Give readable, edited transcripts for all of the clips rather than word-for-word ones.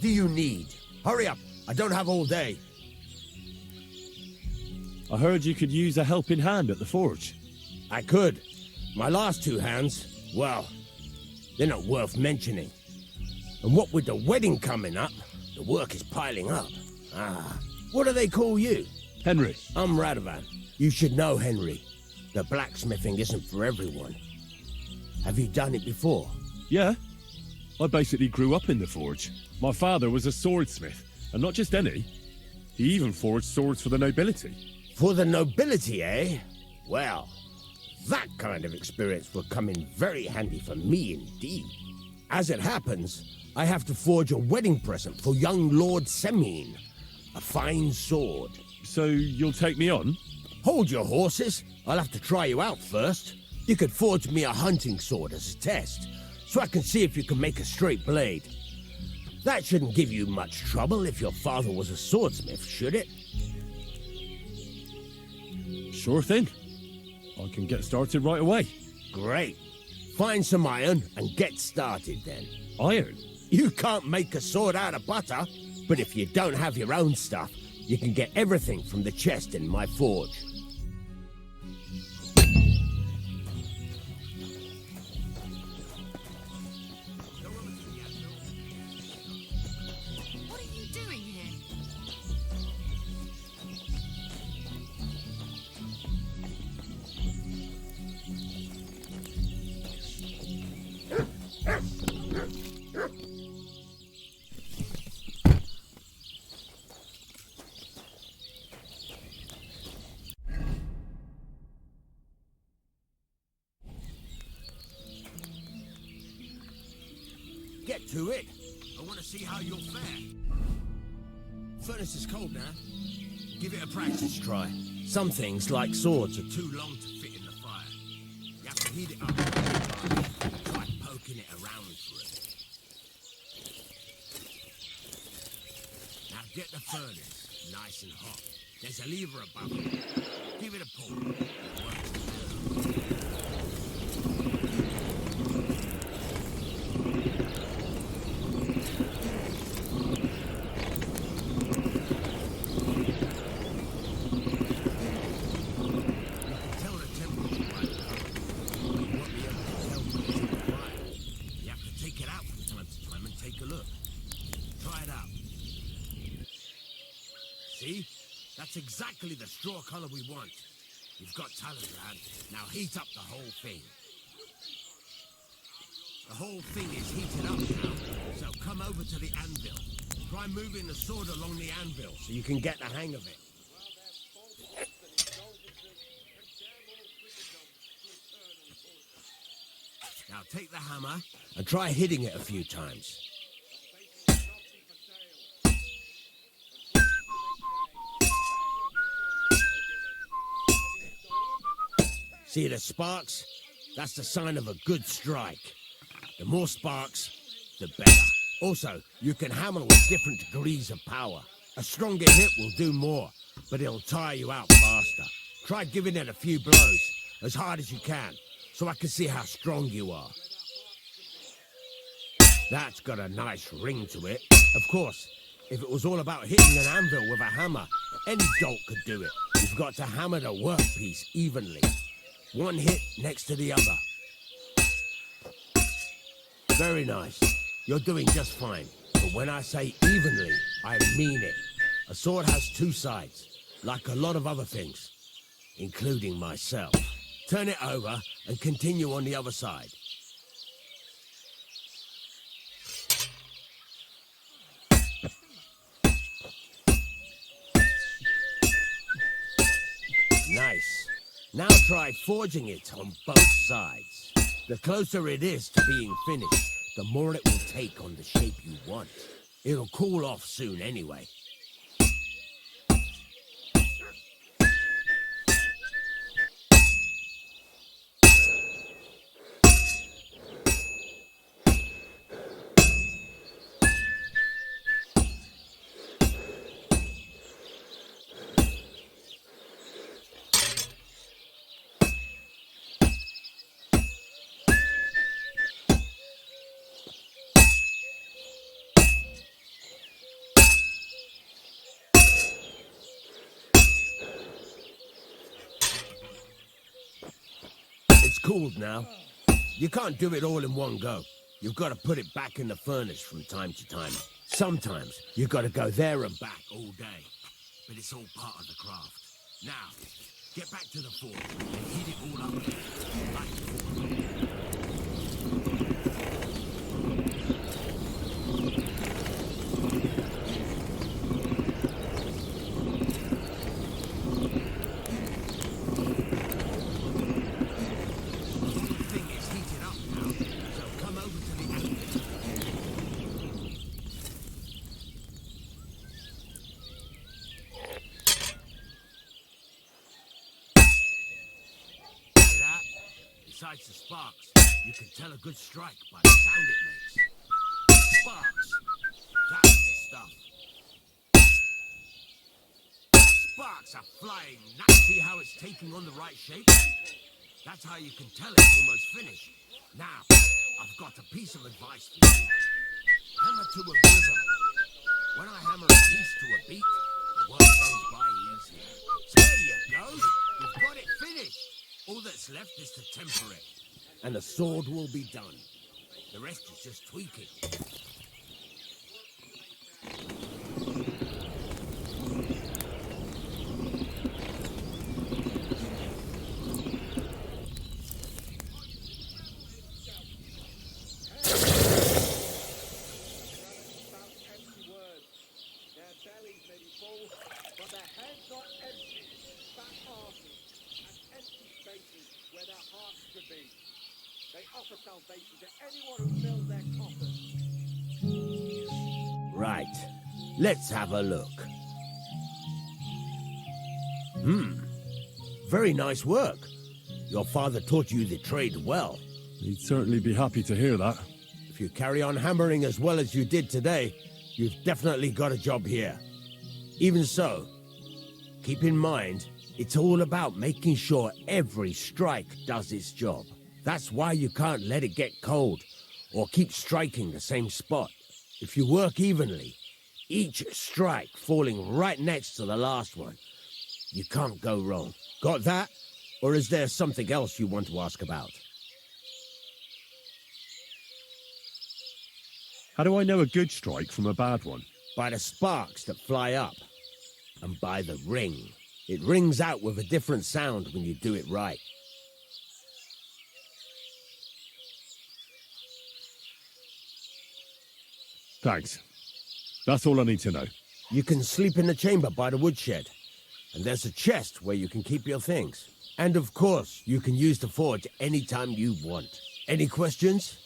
What do you need? Hurry up, I don't have all day. I heard you could use a helping hand at the forge. I could. My last 2 hands, well, they're not worth mentioning. And what with the wedding coming up, the work is piling up. What do they call you? Henry. I'm Radovan. You should know, Henry. The blacksmithing isn't for everyone. Have you done it before? Yeah. I basically grew up in the forge. My father was a swordsmith, and not just any. He even forged swords for the nobility. For the nobility, eh? Well, that kind of experience will come in very handy for me indeed. As it happens, I have to forge a wedding present for young Lord Semine. A fine sword. So you'll take me on? Hold your horses. I'll have to try you out first. You could forge me a hunting sword as a test, so I can see if you can make a straight blade. That shouldn't give you much trouble if your father was a swordsmith, should it? Sure thing. I can get started right away. Great. Find some iron and get started then. Iron? You can't make a sword out of butter, but if you don't have your own stuff, you can get everything from the chest in my forge. What are you doing here? Get to it. I want to see how you'll fare. Furnace is cold now. Give it a practice try. Some things, like swords, are too long to fit in the fire. You have to heat it up. Try poking it around for it. Now get the furnace nice and hot. There's a lever above it. Give it a pull. It works. See? That's exactly the straw color we want. You've got talent, lad. Now heat up the whole thing. The whole thing is heated up now, so come over to the anvil. Try moving the sword along the anvil so you can get the hang of it. Now take the hammer and try hitting it a few times. See the sparks? That's the sign of a good strike. The more sparks, the better. Also, you can hammer with different degrees of power. A stronger hit will do more, but it'll tire you out faster. Try giving it a few blows, as hard as you can, so I can see how strong you are. That's got a nice ring to it. Of course, if it was all about hitting an anvil with a hammer, any dolt could do it. You've got to hammer the workpiece evenly. One hit next to the other. Very nice. You're doing just fine. But when I say evenly, I mean it. A sword has 2 sides, like a lot of other things, including myself. Turn it over and continue on the other side. Nice. Now try forging it on both sides. The closer it is to being finished, the more it will take on the shape you want. It'll cool off soon anyway. cooled now. You can't do it all in one go. You've got to put it back in the furnace from time to time. Sometimes you've got to go there and back all day. But it's all part of the craft. Now, get back to the fort and heat it all up again, like before. Besides the sparks, you can tell a good strike by the sound it makes. Sparks! That's the stuff. Sparks are flying. Now see how it's taking on the right shape? That's how you can tell it's almost finished. Now, I've got a piece of advice for you. Hammer to a rhythm. When I hammer a piece to a beat, the work goes by easier. There you go. You've got it finished. All that's left is to temper it, and the sword will be done. The rest is just tweaking. Their bellies may be full, but their heads are empty. Fat arses and empty spaces where their hearts should be. They offer salvation to anyone who fills their coffers. Right. Let's have a look. Very nice work. Your father taught you the trade well. He'd certainly be happy to hear that. If you carry on hammering as well as you did today, you've definitely got a job here. Even so, keep in mind, it's all about making sure every strike does its job. That's why you can't let it get cold, or keep striking the same spot. If you work evenly, each strike falling right next to the last one, you can't go wrong. Got that? Or is there something else you want to ask about? How do I know a good strike from a bad one? By the sparks that fly up, and by the ring. It rings out with a different sound when you do it right. Thanks. That's all I need to know. You can sleep in the chamber by the woodshed, and there's a chest where you can keep your things. And of course, you can use the forge anytime you want. Any questions?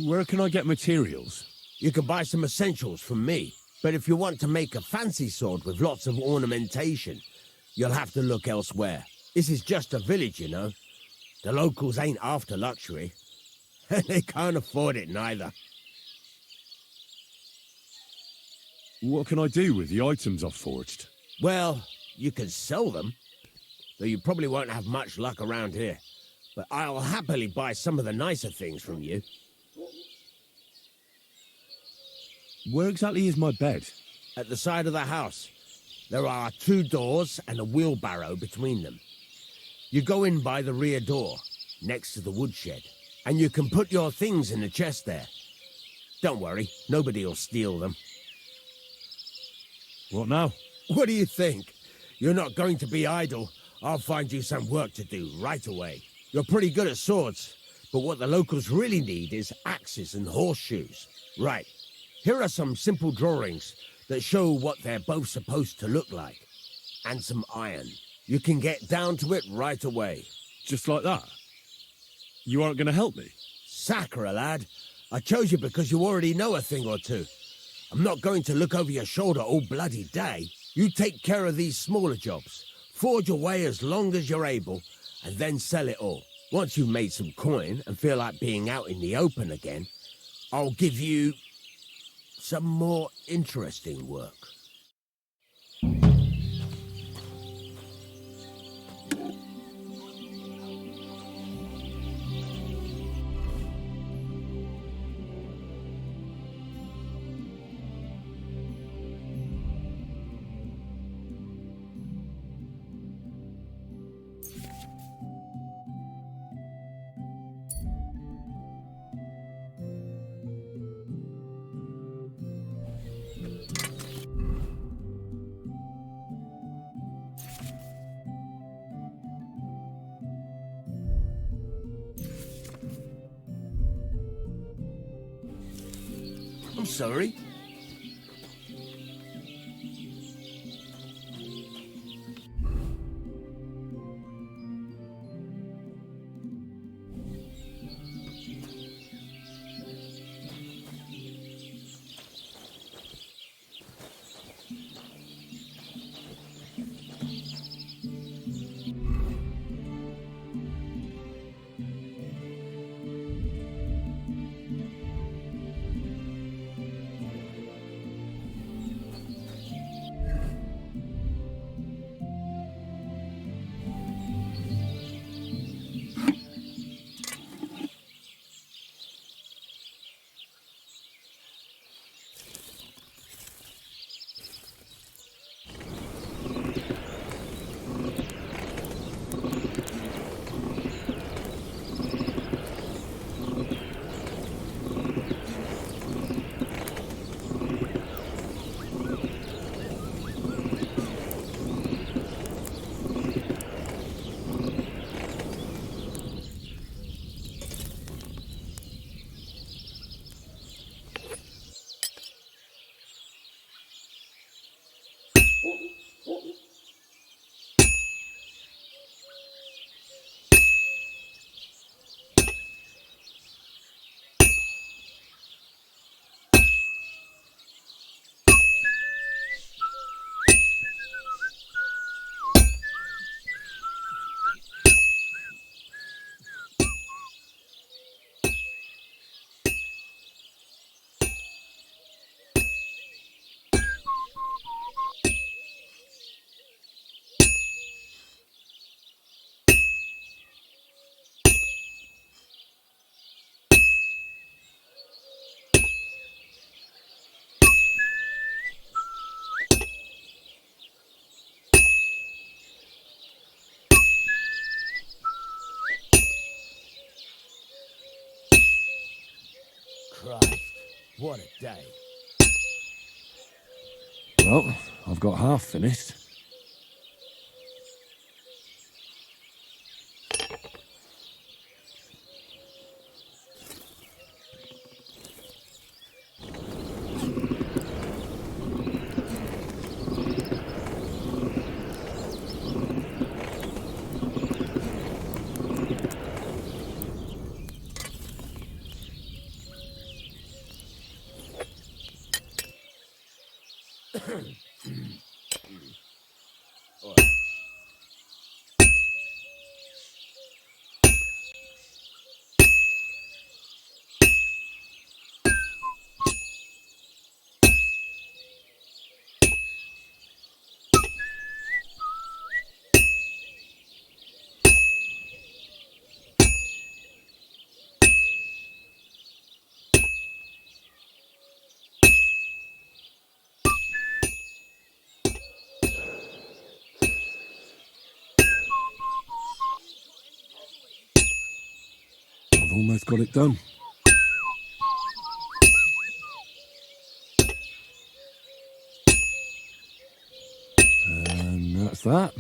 Where can I get materials? You can buy some essentials from me, but if you want to make a fancy sword with lots of ornamentation, you'll have to look elsewhere. This is just a village, you know. The locals ain't after luxury, and they can't afford it neither. What can I do with the items I've forged? Well, you can sell them, though you probably won't have much luck around here. But I'll happily buy some of the nicer things from you. Where exactly is my bed? At the side of the house, there are 2 doors and a wheelbarrow between them. You go in by the rear door, next to the woodshed, and you can put your things in the chest there. Don't worry, nobody'll steal them. What now? What do you think? You're not going to be idle. I'll find you some work to do right away. You're pretty good at swords, but what the locals really need is axes and horseshoes. Right. Here are some simple drawings that show what they're both supposed to look like. And some iron. You can get down to it right away. Just like that? You aren't going to help me? Sacre, lad. I chose you because you already know a thing or two. I'm not going to look over your shoulder all bloody day. You take care of these smaller jobs. Forge away as long as you're able, and then sell it all. Once you've made some coin and feel like being out in the open again, I'll give you some more interesting work. I'm sorry. Christ, what a day. Well, I've got half finished. I've almost got it done. And that's that.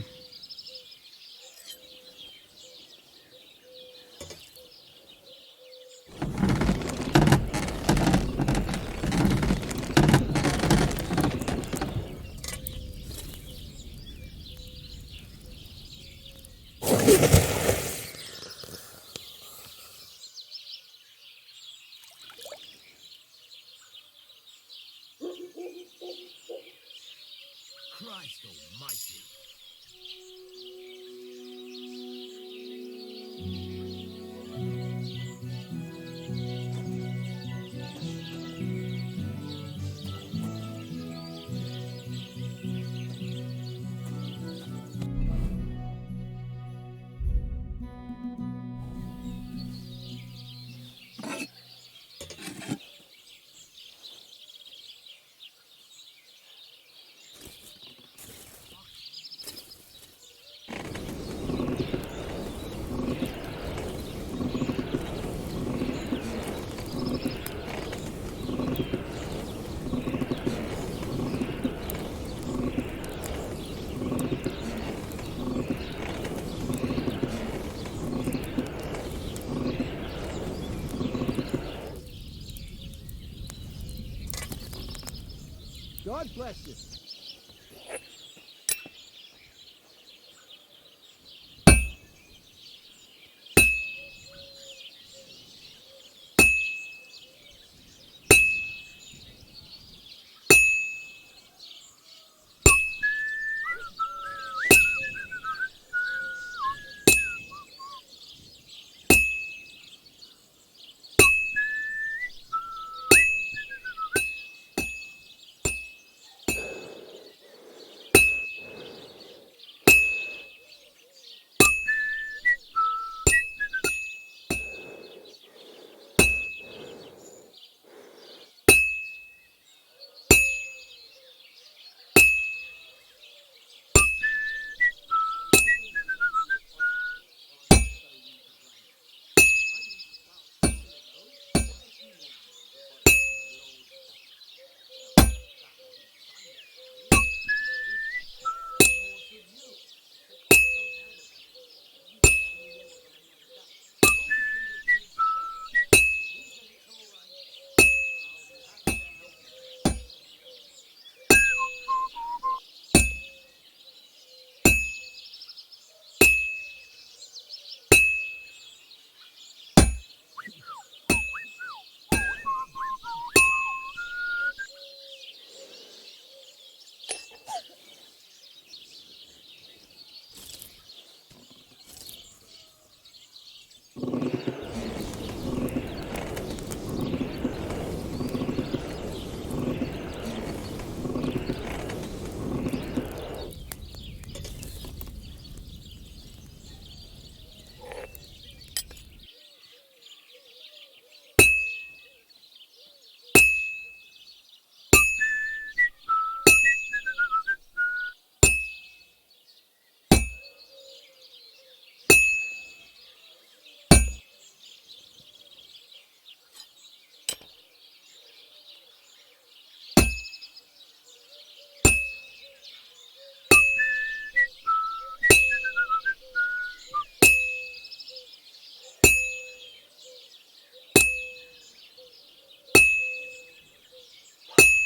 Christ almighty. Bless you.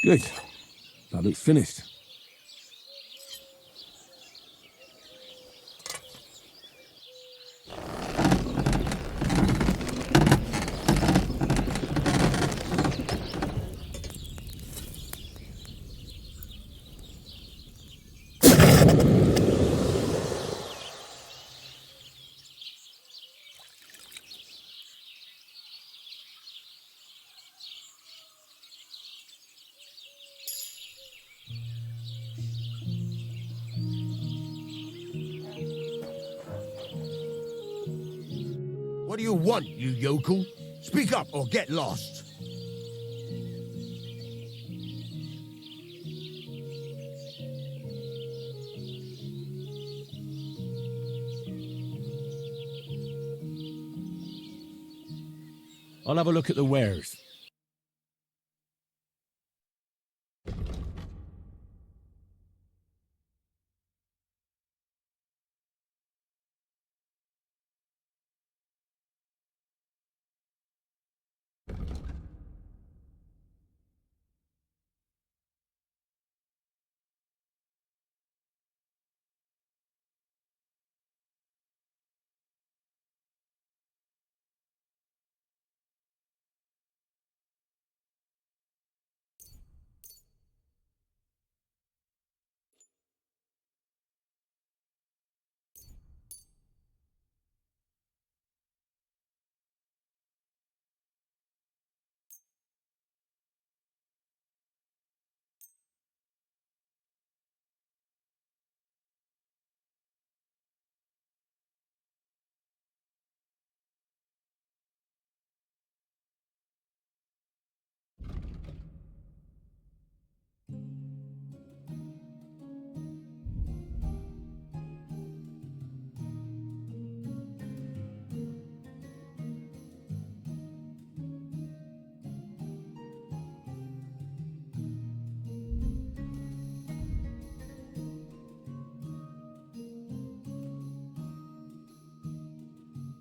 Good. That looks finished. What do you want, you yokel? Speak up or get lost. I'll have a look at the wares.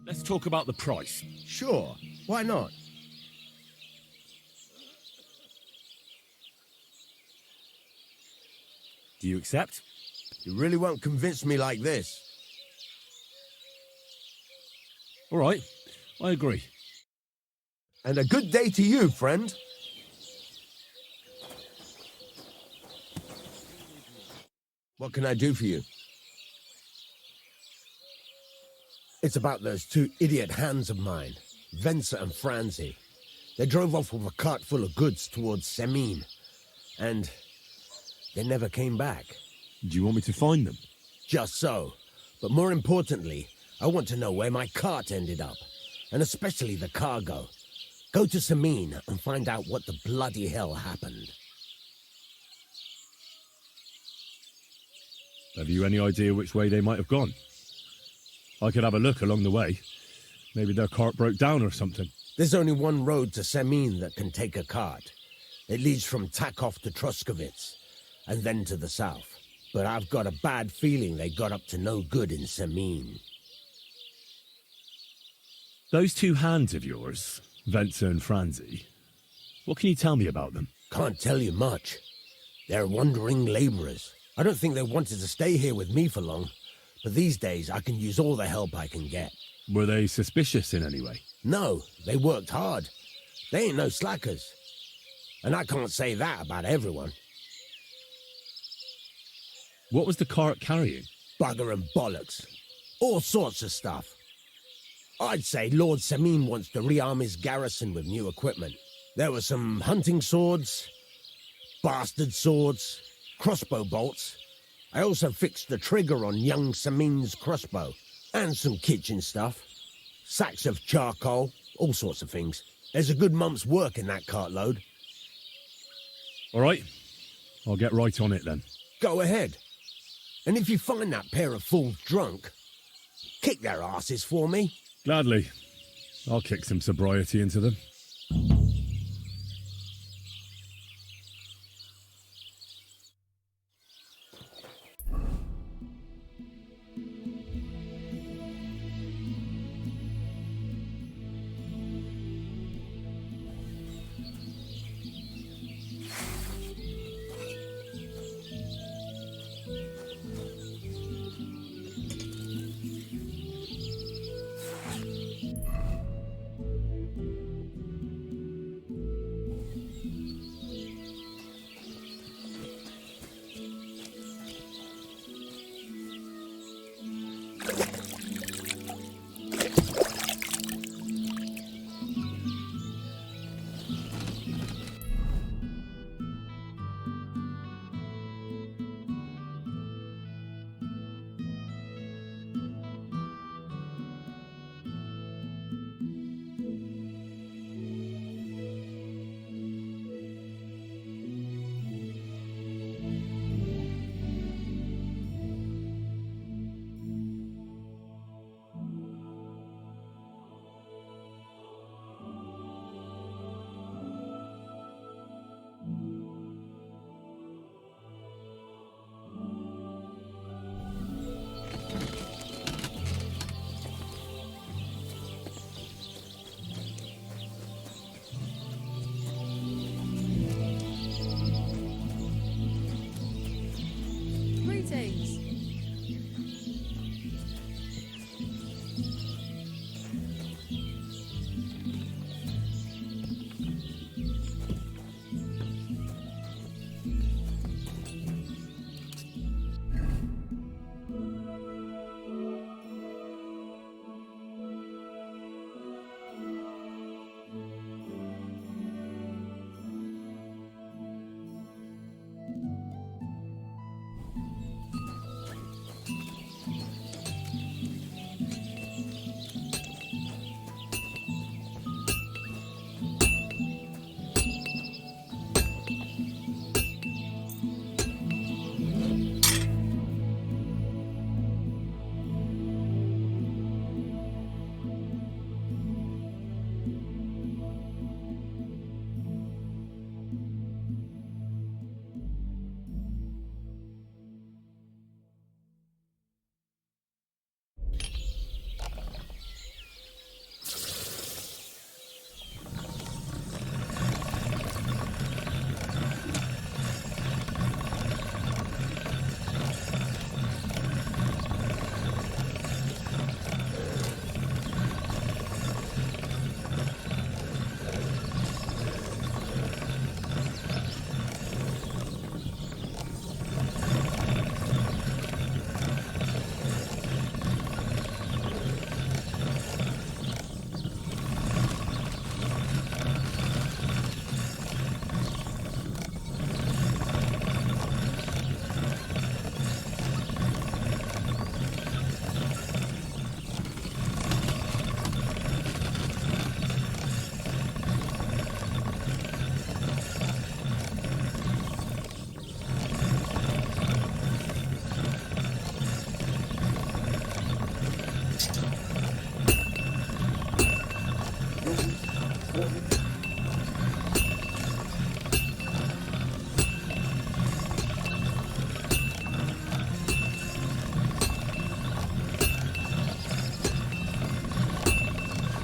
Let's talk about the price. Sure, why not? Do you accept? You really won't convince me like this. All right, I agree. And a good day to you, friend. What can I do for you? It's about those two idiot hands of mine, Venser and Franzi. They drove off with a cart full of goods towards Semine, and they never came back. Do you want me to find them? Just so. But more importantly, I want to know where my cart ended up, and especially the cargo. Go to Semine and find out what the bloody hell happened. Have you any idea which way they might have gone? I could have a look along the way. Maybe their cart broke down or something. There's only one road to Semine that can take a cart. It leads from Takov to Troskovitz, and then to the south. But I've got a bad feeling they got up to no good in Semine. Those two hands of yours, Venser and Franzi, what can you tell me about them? Can't tell you much. They're wandering laborers. I don't think they wanted to stay here with me for long, but these days I can use all the help I can get. Were they suspicious in any way? No, they worked hard. They ain't no slackers. And I can't say that about everyone. What was the cart carrying? Bugger and bollocks. All sorts of stuff. I'd say Lord Semine wants to rearm his garrison with new equipment. There were some hunting swords, bastard swords, crossbow bolts. I also fixed the trigger on young Semine's crossbow. And some kitchen stuff. Sacks of charcoal, all sorts of things. There's a good month's work in that cartload. All right, I'll get right on it then. Go ahead. And if you find that pair of fools drunk, kick their asses for me. Gladly. I'll kick some sobriety into them.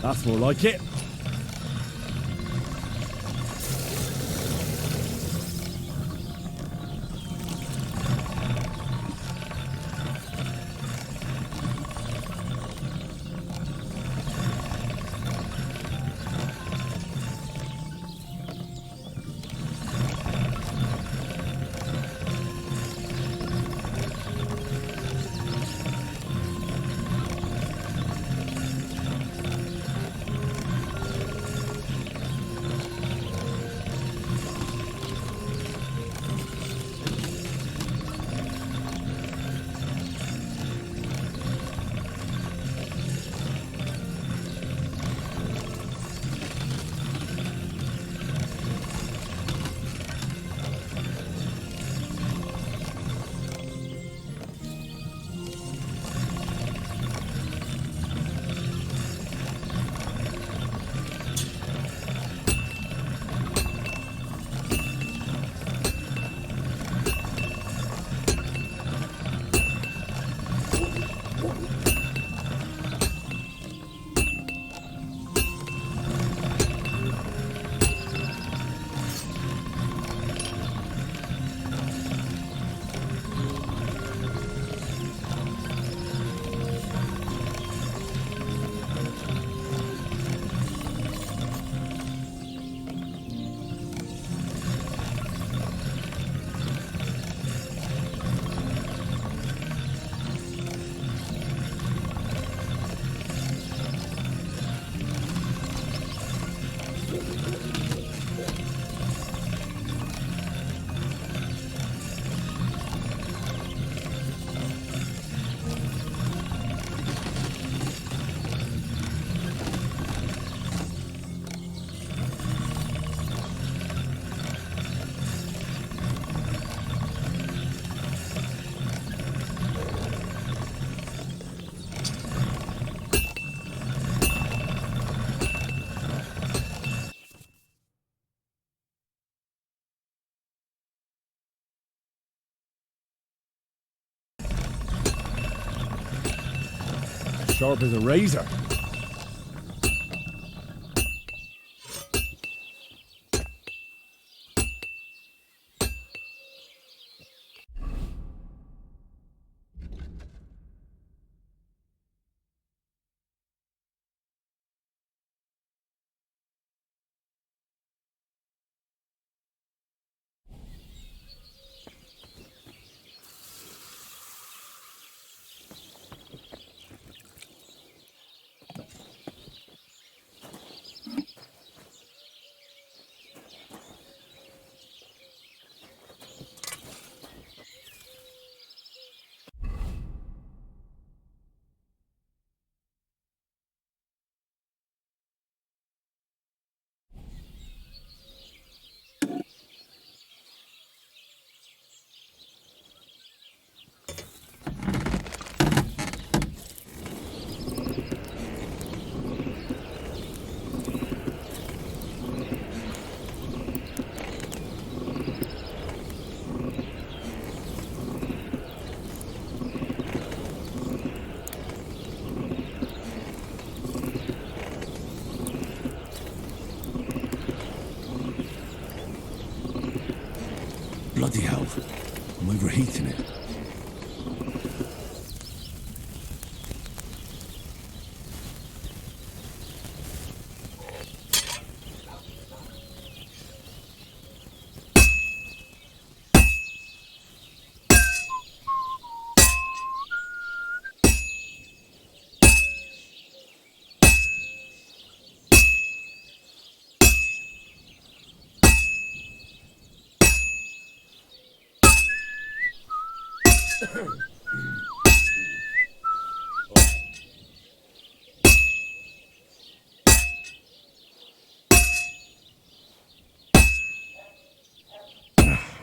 That's more like it. Sharp as a razor. Bloody hell. I'm overheating it.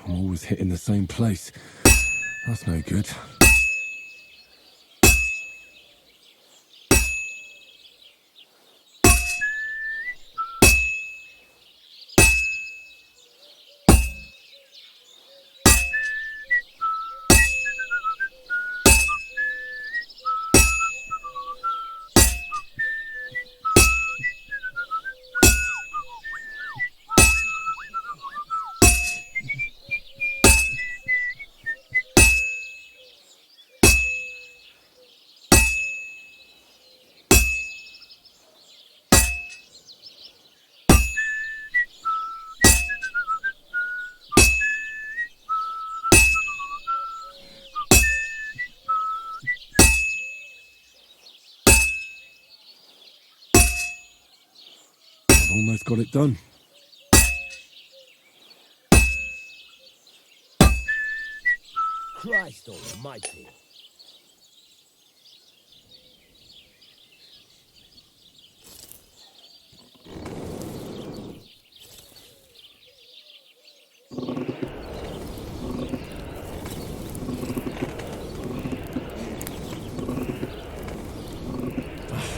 I'm always hitting the same place. That's no good. almost got it done. Christ almighty.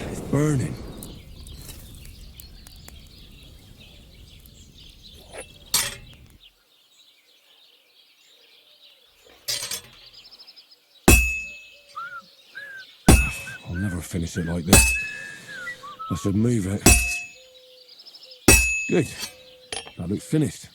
It's burning. I'll never finish it like this. I should move it. Good. That looks finished.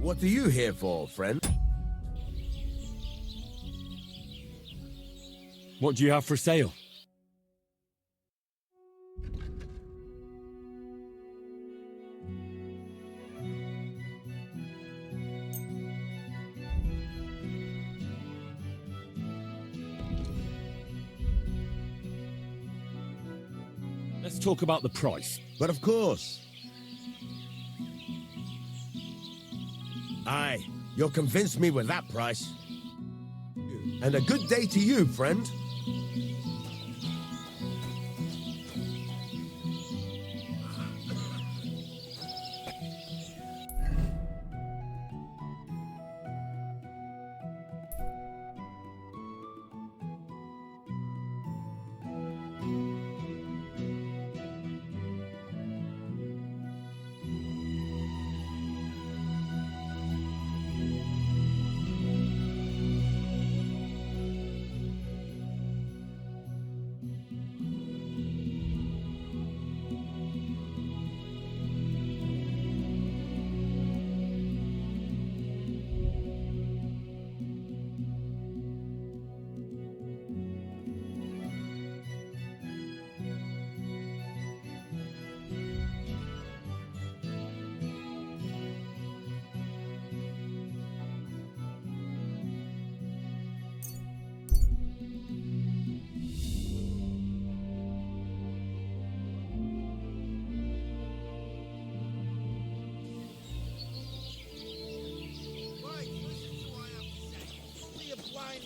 What are you here for, friend? What do you have for sale? Let's talk about the price. But of course. Aye, you'll convince me with that price. And a good day to you, friend.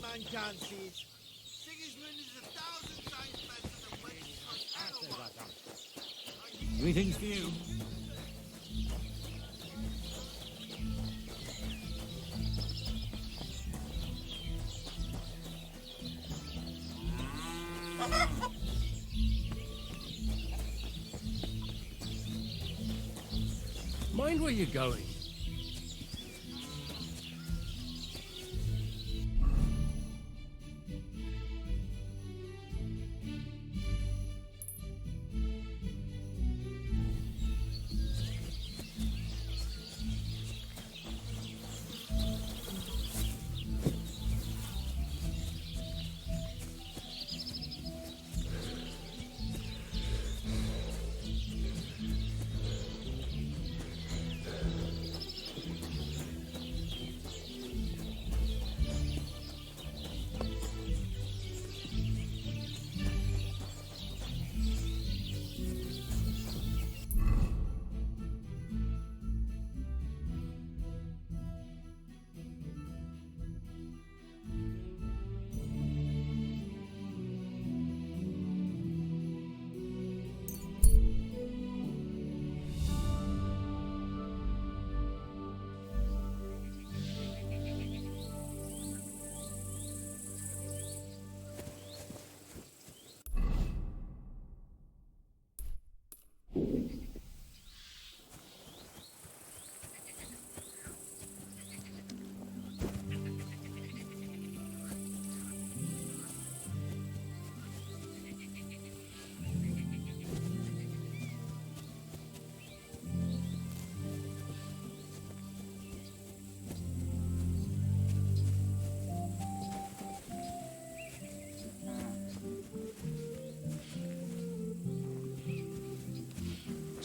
Man can't see it. Sigismund is 1,000 times better than Wenceslas. Greetings to you. Mind where you're going.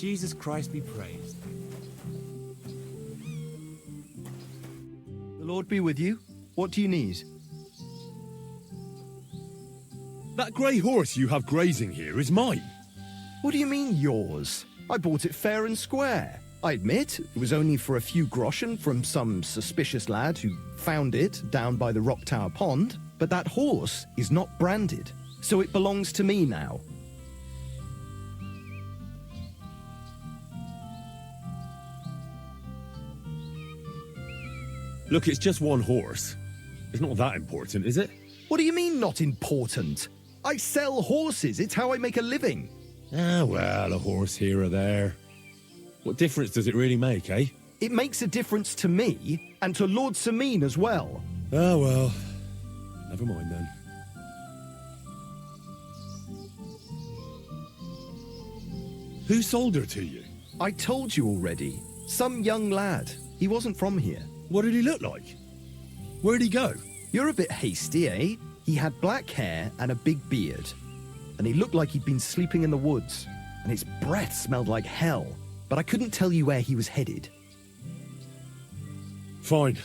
Jesus Christ be praised. The Lord be with you. What do you need? That grey horse you have grazing here is mine. What do you mean, yours? I bought it fair and square. I admit, it was only for a few groschen from some suspicious lad who found it down by the Rock Tower Pond, but that horse is not branded, so it belongs to me now. Look, it's just one horse. It's not that important, is it? What do you mean, not important? I sell horses. It's how I make a living. Ah, well, a horse here or there. What difference does it really make, eh? It makes a difference to me and to Lord Sameen as well. Ah, well. Never mind then. Who sold her to you? I told you already. Some young lad. He wasn't from here. What did he look like? Where'd he go? You're a bit hasty, eh? He had black hair and a big beard. And he looked like he'd been sleeping in the woods. And his breath smelled like hell. But I couldn't tell you where he was headed. Fine.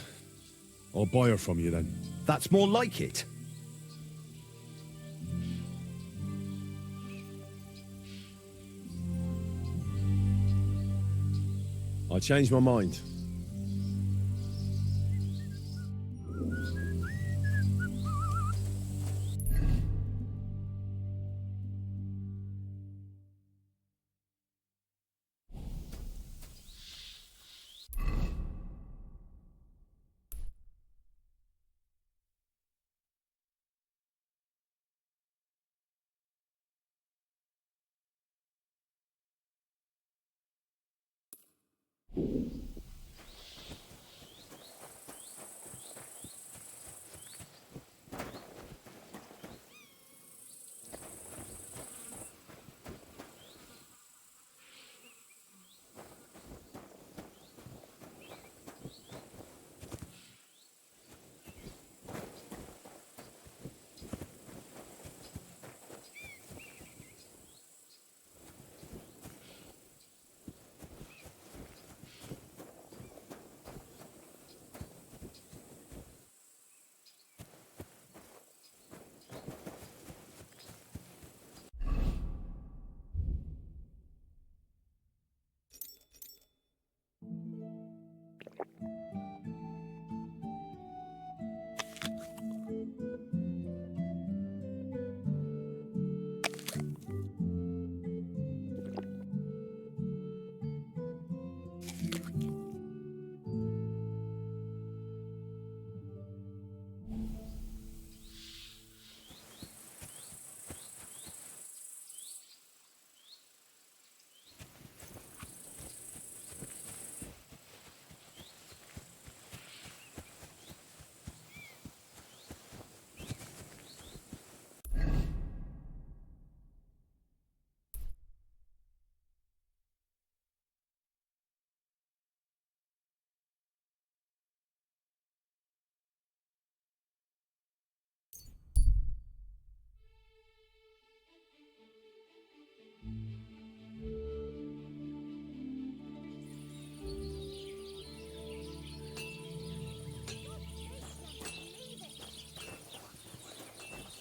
I'll buy her from you then. That's more like it. I changed my mind.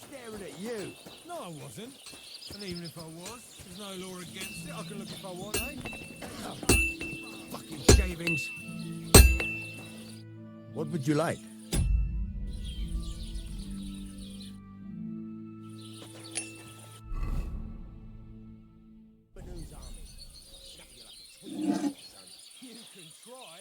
Staring at you. No, I wasn't. And even if I was, there's no law against it. I can look if I want, eh? Fucking shavings. What would you like? Banu's army. Snap you like a tweet, son. You can try.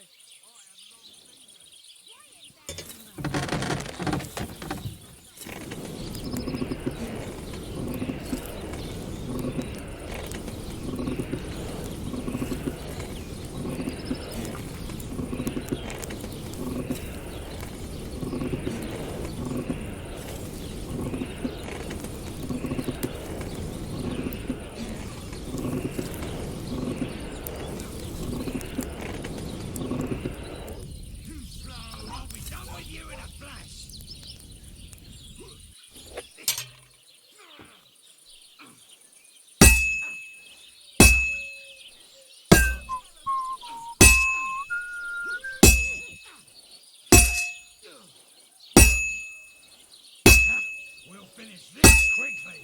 finish this quickly.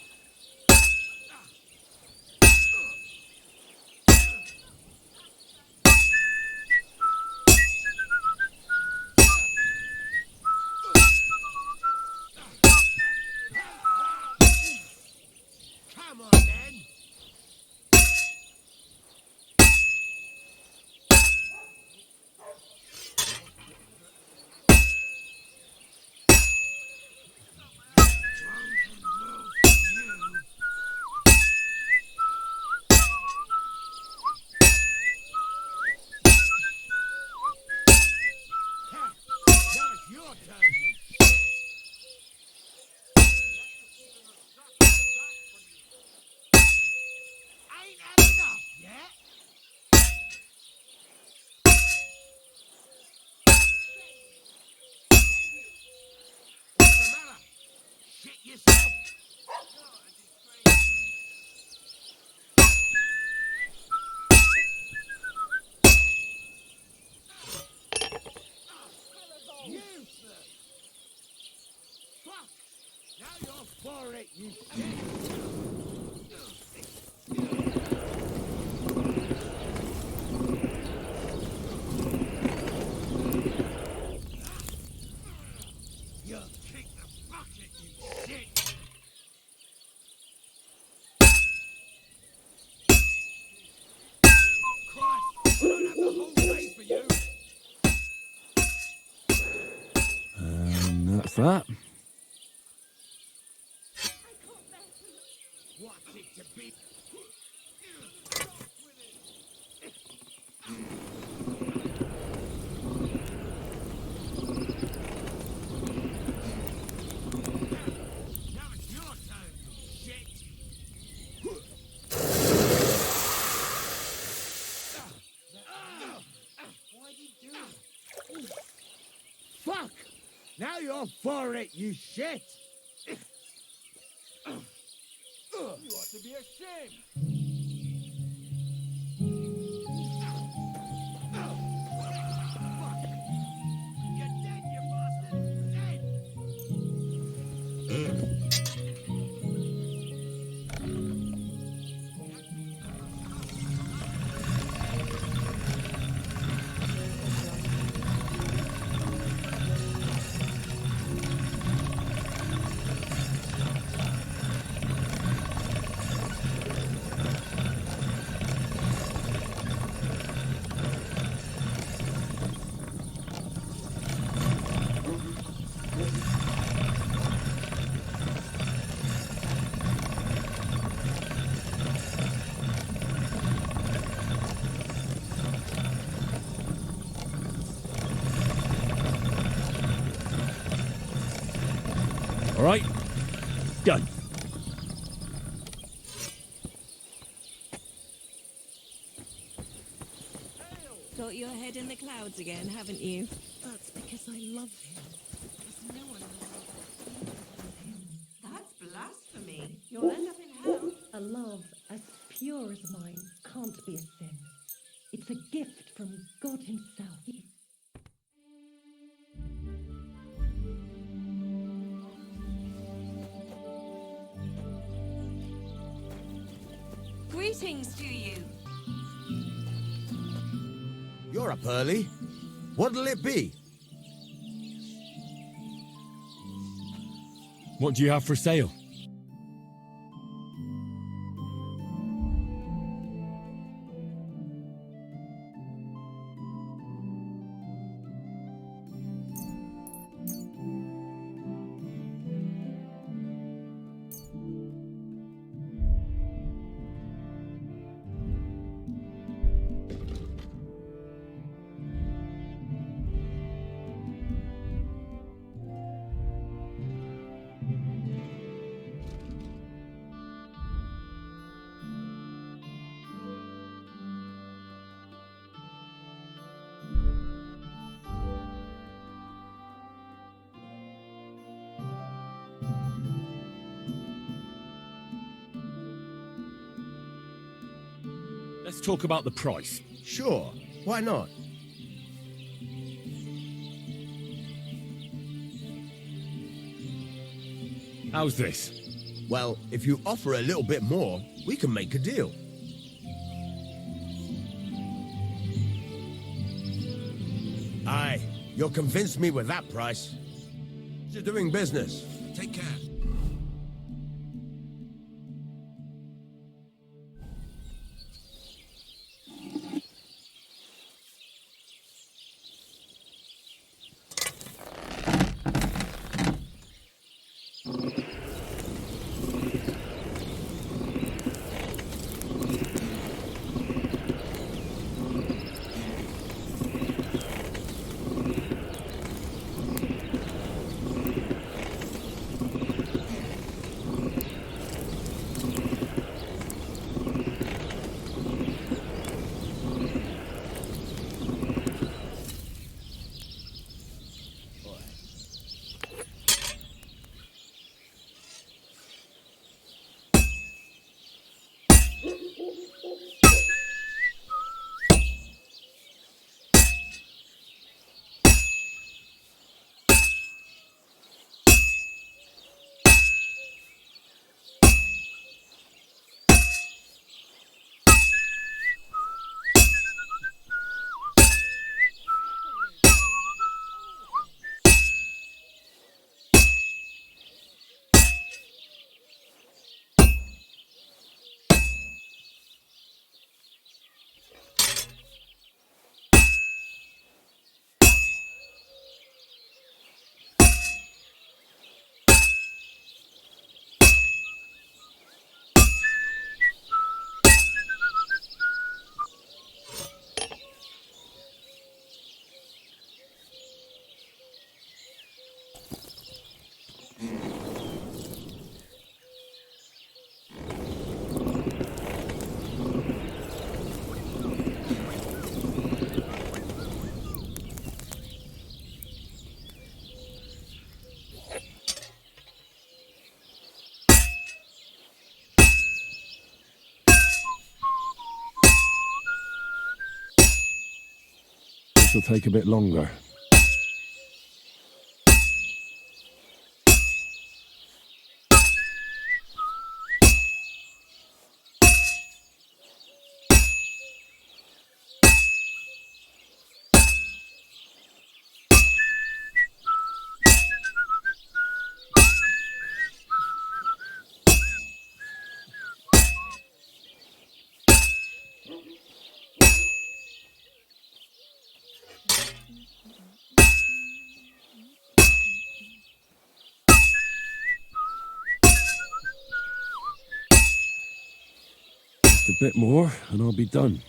Come on, then. Now it's your turn, you shit. Ain't had enough yet? What's the matter? Shit yourself? Useless! Fuck! Now you're for it, you shit! You kicked the bucket, you shit! Christ! I don't have the whole day for you! And that's that. What's it to be? Now it's your turn, you shit! Why'd you do it? Fuck! Now you're for it, you shit! You ought to be ashamed. You're dead, you bastard! Dead! All right, go. Got your head in the clouds again, haven't you? That's because I love him. There's no one else. That's blasphemy. You'll end up in hell. A love as pure as mine can't be a sin. It's a gift from God Himself. Greetings to you. You're up early. What'll it be? What do you have for sale? Let's talk about the price. Sure, why not? How's this? Well, if you offer a little bit more, we can make a deal. Aye, you'll convince me with that price. You're doing business. Take care. This'll take a bit longer. Just a bit more, and I'll be done.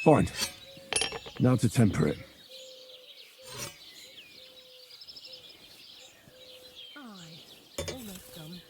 Fine. Now to temper it. Aye, almost done.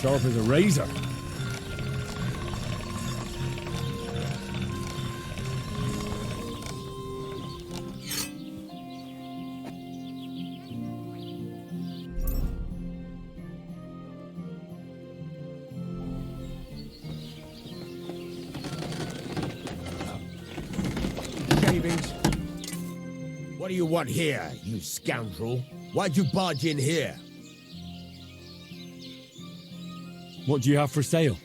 Sharp as a razor. Shavings. What do you want here, you scoundrel? Why'd you barge in here? What do you have for sale?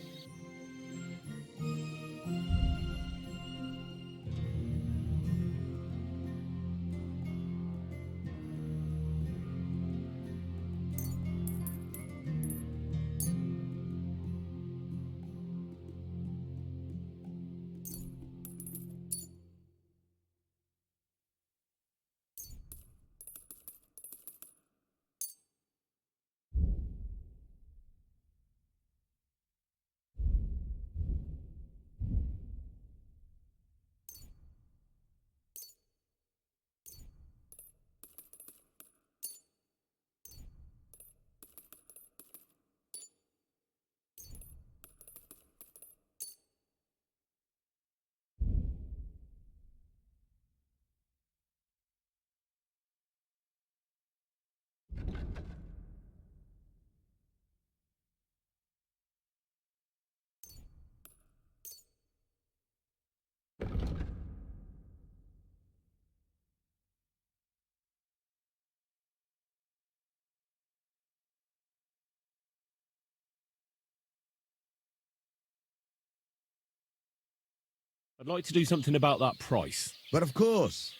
I'd like to do something about that price. But of course.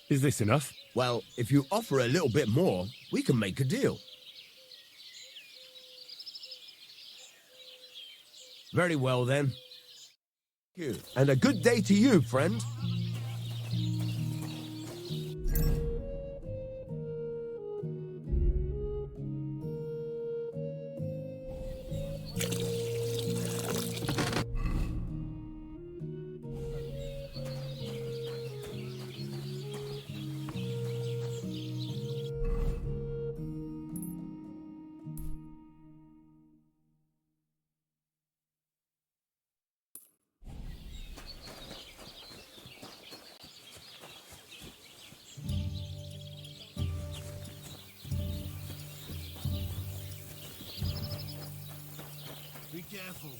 Is this enough? Well, if you offer a little bit more, we can make a deal. Very well, then. Thank you. And a good day to you, friend. Be careful.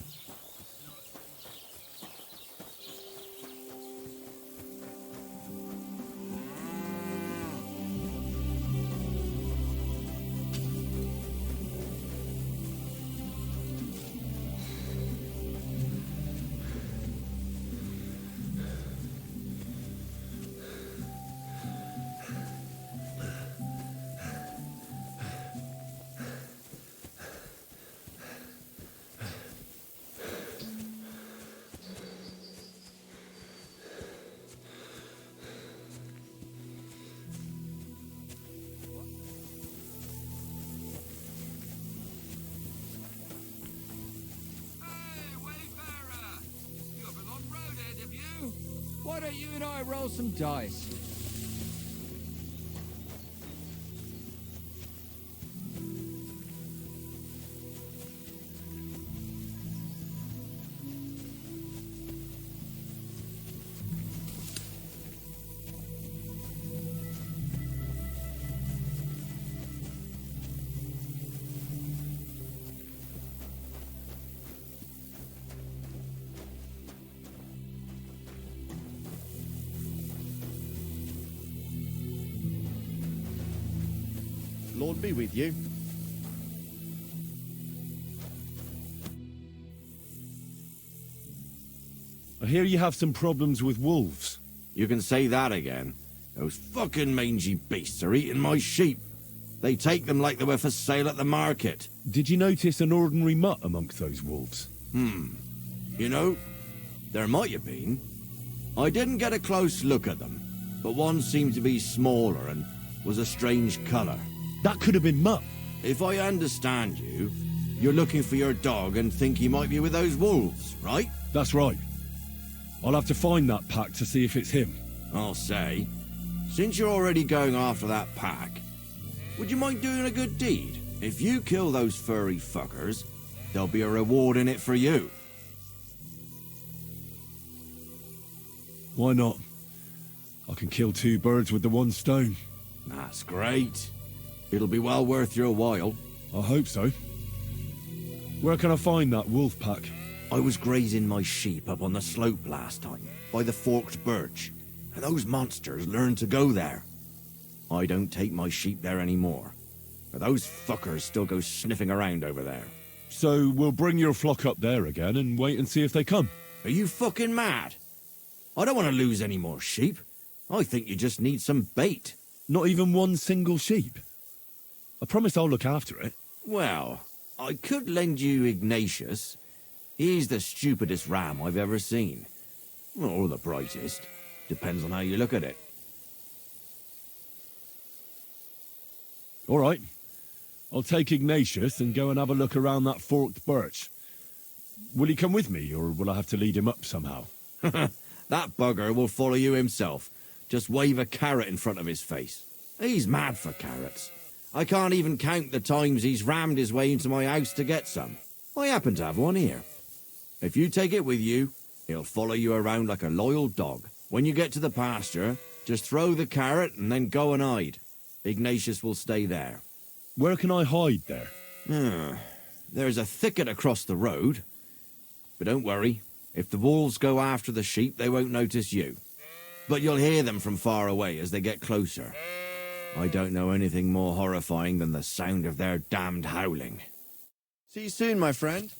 Why don't you and I roll some dice? Lord be with you. I hear you have some problems with wolves. You can say that again. Those fucking mangy beasts are eating my sheep. They take them like they were for sale at the market. Did you notice an ordinary mutt amongst those wolves? You know, there might have been. I didn't get a close look at them, but one seemed to be smaller and was a strange colour. That could have been Mutt. If I understand you, you're looking for your dog and think he might be with those wolves, right? That's right. I'll have to find that pack to see if it's him. I'll say, since you're already going after that pack, would you mind doing a good deed? If you kill those furry fuckers, there'll be a reward in it for you. Why not? I can kill 2 birds with the 1 stone. That's great. It'll be well worth your while. I hope so. Where can I find that wolf pack? I was grazing my sheep up on the slope last time, by the forked birch, and those monsters learned to go there. I don't take my sheep there anymore, but those fuckers still go sniffing around over there. So we'll bring your flock up there again and wait and see if they come. Are you fucking mad? I don't want to lose any more sheep. I think you just need some bait. Not even 1 single sheep. I promise I'll look after it. Well, I could lend you Ignatius. He's the stupidest ram I've ever seen. Or the brightest. Depends on how you look at it. All right. I'll take Ignatius and go and have a look around that forked birch. Will he come with me, or will I have to lead him up somehow? That bugger will follow you himself. Just wave a carrot in front of his face. He's mad for carrots. I can't even count the times he's rammed his way into my house to get some. I happen to have one here. If you take it with you, he'll follow you around like a loyal dog. When you get to the pasture, just throw the carrot and then go and hide. Ignatius will stay there. Where can I hide there? There's a thicket across the road. But don't worry. If the wolves go after the sheep, they won't notice you. But you'll hear them from far away as they get closer. I don't know anything more horrifying than the sound of their damned howling. See you soon, my friend.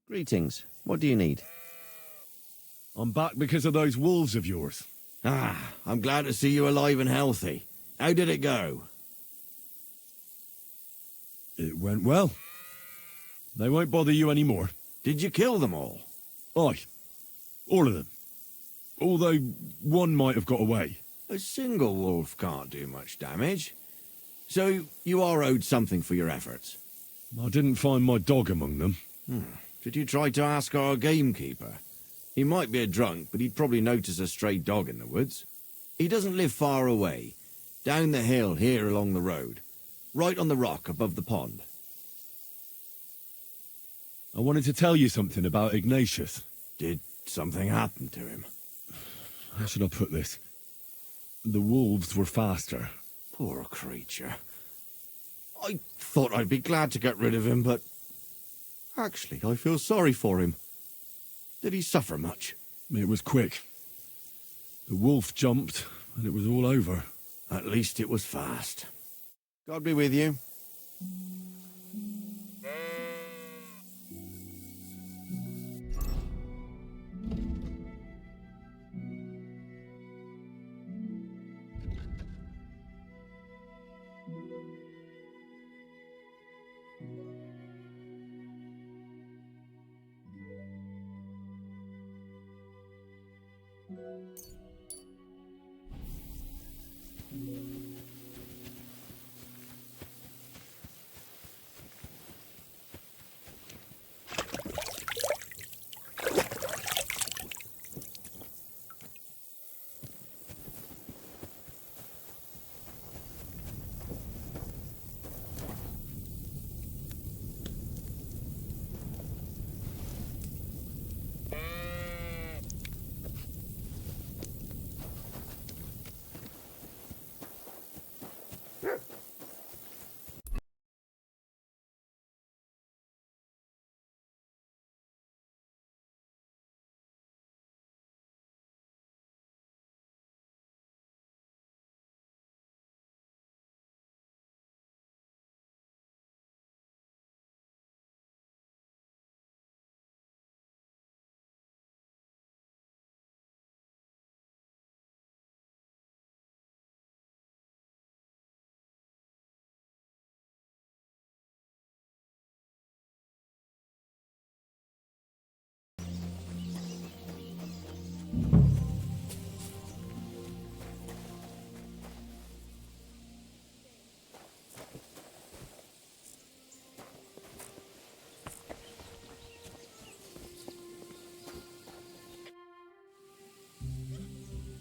Greetings. What do you need? I'm back because of those wolves of yours. Ah, I'm glad to see you alive and healthy. How did it go? It went well. They won't bother you anymore. Did you kill them all? Aye. All of them. Although one might have got away. A single wolf can't do much damage. So you are owed something for your efforts. I didn't find my dog among them. Did you try to ask our gamekeeper? He might be a drunk, but he'd probably notice a stray dog in the woods. He doesn't live far away. Down the hill here along the road. Right on the rock above the pond. I wanted to tell you something about Ignatius. Did something happen to him? How should I put this? The wolves were faster. Poor creature. I thought I'd be glad to get rid of him, but... Actually, I feel sorry for him. Did he suffer much? It was quick. The wolf jumped, and it was all over. At least it was fast. God be with you.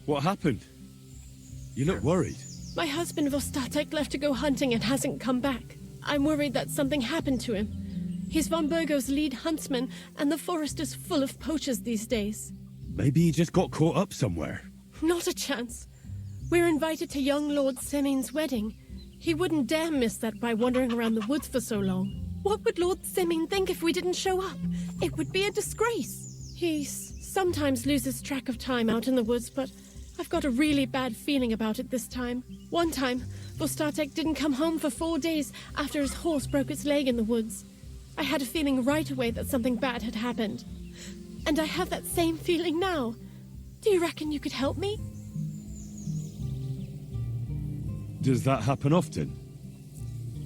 What happened? You look worried. My husband Vostatek left to go hunting and hasn't come back. I'm worried that something happened to him. He's von Burgo's lead huntsman, and the forest is full of poachers these days. Maybe he just got caught up somewhere. Not a chance. We're invited to young Lord Semin's wedding. He wouldn't dare miss that by wandering around the woods for so long. What would Lord Semin think if we didn't show up? It would be a disgrace. He sometimes loses track of time out in the woods, but I've got a really bad feeling about it this time. One time, Vostatek didn't come home for 4 days after his horse broke its leg in the woods. I had a feeling right away that something bad had happened. And I have that same feeling now. Do you reckon you could help me? Does that happen often?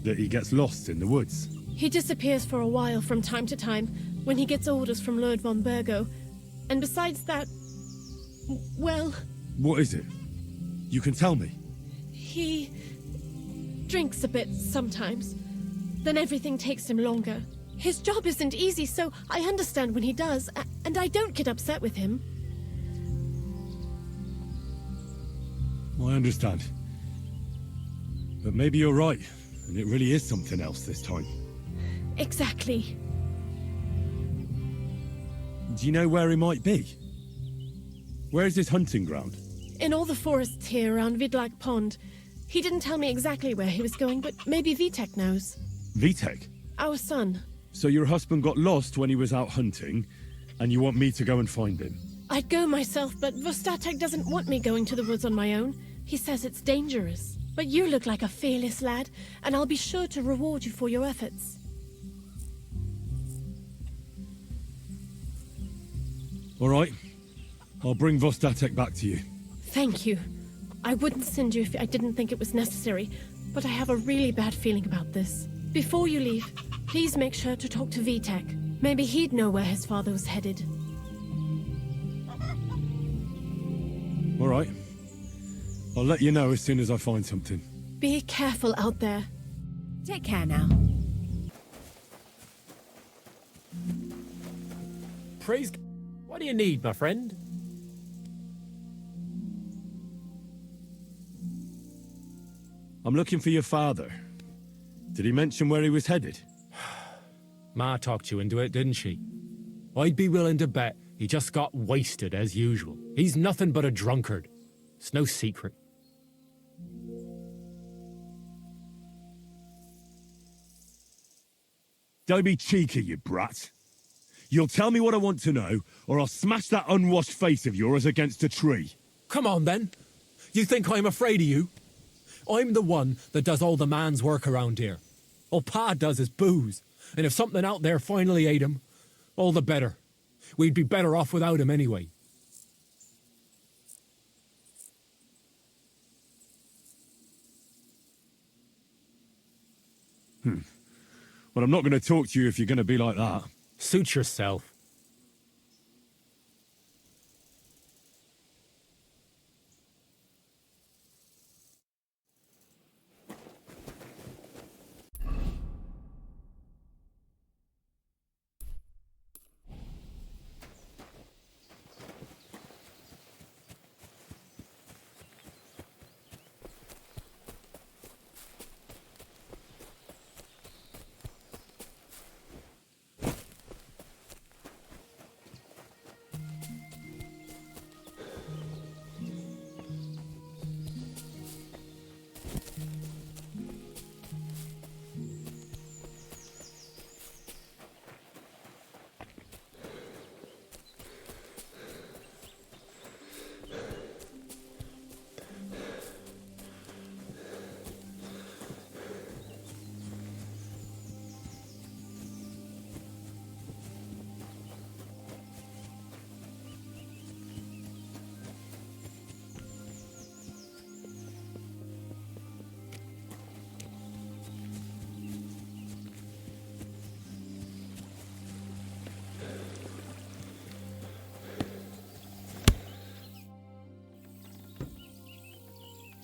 That he gets lost in the woods? He disappears for a while from time to time when he gets orders from Lord von Burgo. And besides that, well... What is it? You can tell me. He drinks a bit sometimes. Then everything takes him longer. His job isn't easy, so I understand when he does, and I don't get upset with him. I understand. But maybe you're right, and it really is something else this time. Exactly. Do you know where he might be? Where's his hunting ground? In all the forests here around Vidlak Pond. He didn't tell me exactly where he was going, but maybe Vitek knows. Vitek? Our son. So your husband got lost when he was out hunting, and you want me to go and find him? I'd go myself, but Vostatek doesn't want me going to the woods on my own. He says it's dangerous. But you look like a fearless lad, and I'll be sure to reward you for your efforts. All right. I'll bring Vostatek back to you. Thank you. I wouldn't send you if I didn't think it was necessary, but I have a really bad feeling about this. Before you leave, please make sure to talk to Vitek. Maybe he'd know where his father was headed. All right. I'll let you know as soon as I find something. Be careful out there. Take care now. Praise... What do you need, my friend? I'm looking for your father. Did he mention where he was headed? Ma talked you into it, didn't she? I'd be willing to bet he just got wasted as usual. He's nothing but a drunkard. It's no secret. Don't be cheeky, you brat. You'll tell me what I want to know, or I'll smash that unwashed face of yours against a tree. Come on, then. You think I'm afraid of you? I'm the one that does all the man's work around here. All Pa does is booze, and if something out there finally ate him, all the better. We'd be better off without him anyway. Well, I'm not going to talk to you if you're going to be like that. Suit yourself.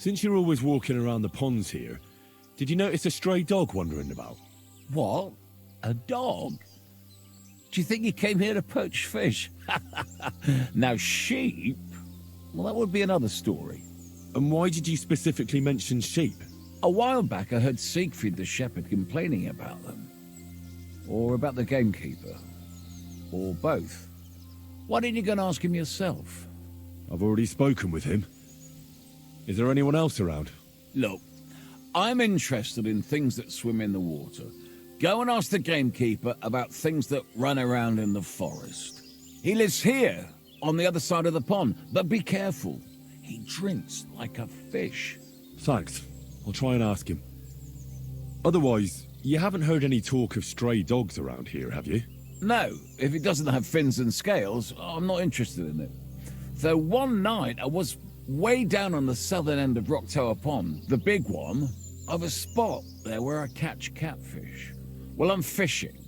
Since you're always walking around the ponds here, did you notice a stray dog wandering about? What? A dog? Do you think he came here to poach fish? Now, sheep? Well, that would be another story. And why did you specifically mention sheep? A while back, I heard Siegfried the shepherd complaining about them. Or about the gamekeeper. Or both. Why didn't you go and ask him yourself? I've already spoken with him. Is there anyone else around? Look, I'm interested in things that swim in the water. Go and ask the gamekeeper about things that run around in the forest. He lives here, on the other side of the pond, but be careful. He drinks like a fish. Thanks. I'll try and ask him. Otherwise, you haven't heard any talk of stray dogs around here, have you? No, if it doesn't have fins and scales, I'm not interested in it. Though one night I was way down on the southern end of Rock Tower Pond, the big one, of a spot there where I catch catfish. Well, I'm fishing,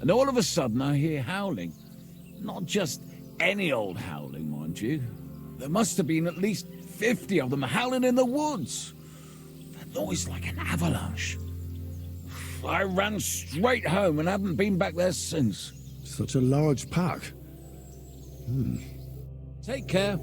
and all of a sudden I hear howling. Not just any old howling, mind you. There must have been at least 50 of them howling in the woods. That noise like an avalanche. I ran straight home and haven't been back there since. Such a large pack. Take care.